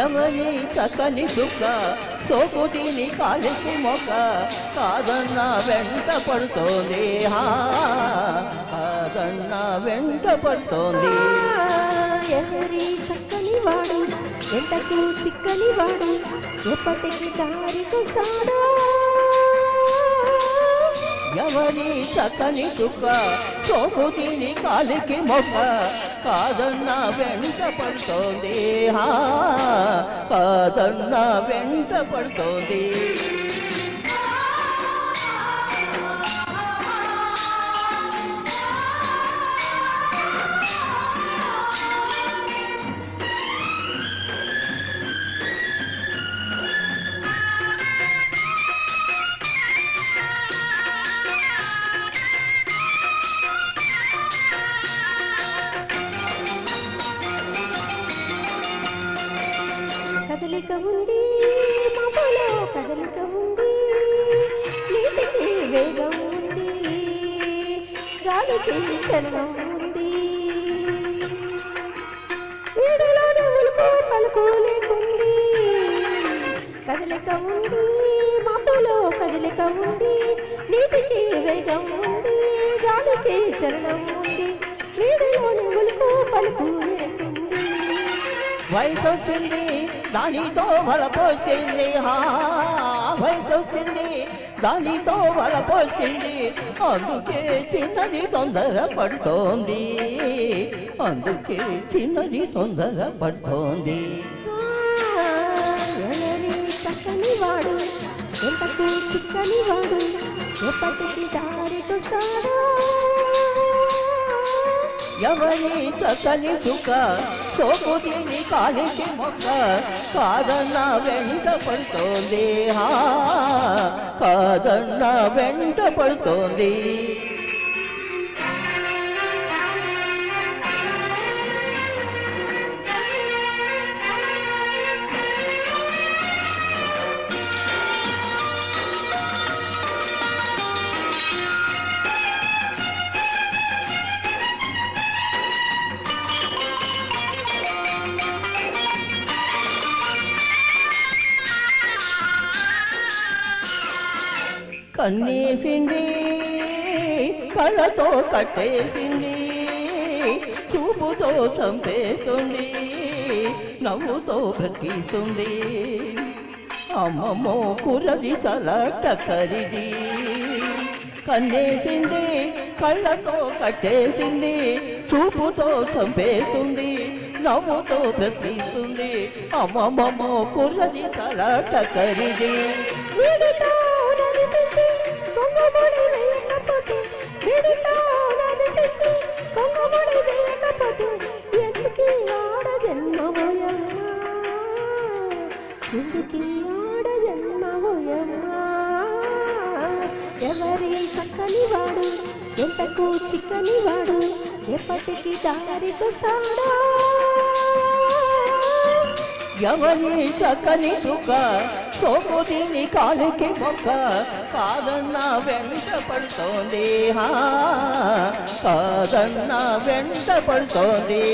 ఎవరి చక్కని చుక్క సోకు తిని కాలికి మొక్క కాదన్న వెంట పడుతోంది కాదన్న వెంట పడుతోంది. ఎవరి చక్కని వాడు ఎంతకు చిక్కని వాడు ఎప్పటికి దారికొస్తాడో. ఎవరి చక్కని చుక్క సోకు తిని కాలికి మొక్క కాదన్న వెంట పడుతోంది కాదన్న వెంట పడుతోంది. కదలిక ఉంది మబ్బులో కదలిక ఉంది, నీటికి వేగం ఉంది, గాలికి చలనం ఉంది, వీడిలోనే ఉలుకు పలుకు లేకుంది. కదలిక ఉంది మబ్బులో కదలిక ఉంది, నీటికి వేగం ఉంది, గాలికి చలనం ఉంది, వీడిలోనే ఉలుకు పలుకు లేకుంది. వయసు వచ్చింది దానితో వలపోచింది వయసు వచ్చింది దానితో వలపోచింది, అందుకే చిన్నది తొందర పడుతోంది, అందుకే చిన్నది తొందర పడుతోంది. ఎవరి చక్కని వాడు ఎంతకు చిక్కని వాడు ఎప్పటికి దారికొస్తాడో. ఎవరి చక్కని చుక్క సోకు తిని కాలికి మొక్క కాదన్న వెంట పడుతోంది కాదన్న వెంట పడుతోంది. కన్నేసింది కళ్ళతో కట్టేసింది, చూపుతో చంపేస్తుంది, నవ్వుతో బ్రతికిస్తుంది. అమ్మమ్మో కుర్రది చాలా టక్కరిది. కన్నేసింది కళ్ళతో కట్టేసింది, చూపుతో చంపేస్తుంది, నవ్వుతో బ్రతికిస్తుంది. అమ్మమ్మమ్మో కుర్రది చాలా టక్కరిది. కొంగముడి వేయకపోతే విడితో నడిపించి కొంగముడి వేయకపోతే ఎందుకీ ఆడ జన్మమోయమ్మా, ఎందుకీ ఆడ జన్మమోయమ్మా. ఎవరి చక్కని వాడు ఎంతకు చిక్కని వాడు ఎప్పటికి దారికొస్తాడో. ఎవరి చక్కని చుక్క సోకు తిని కాలికి మొక్క కాదన్న వెంట పడుతోంది కాదన్న వెంట పడుతోంది.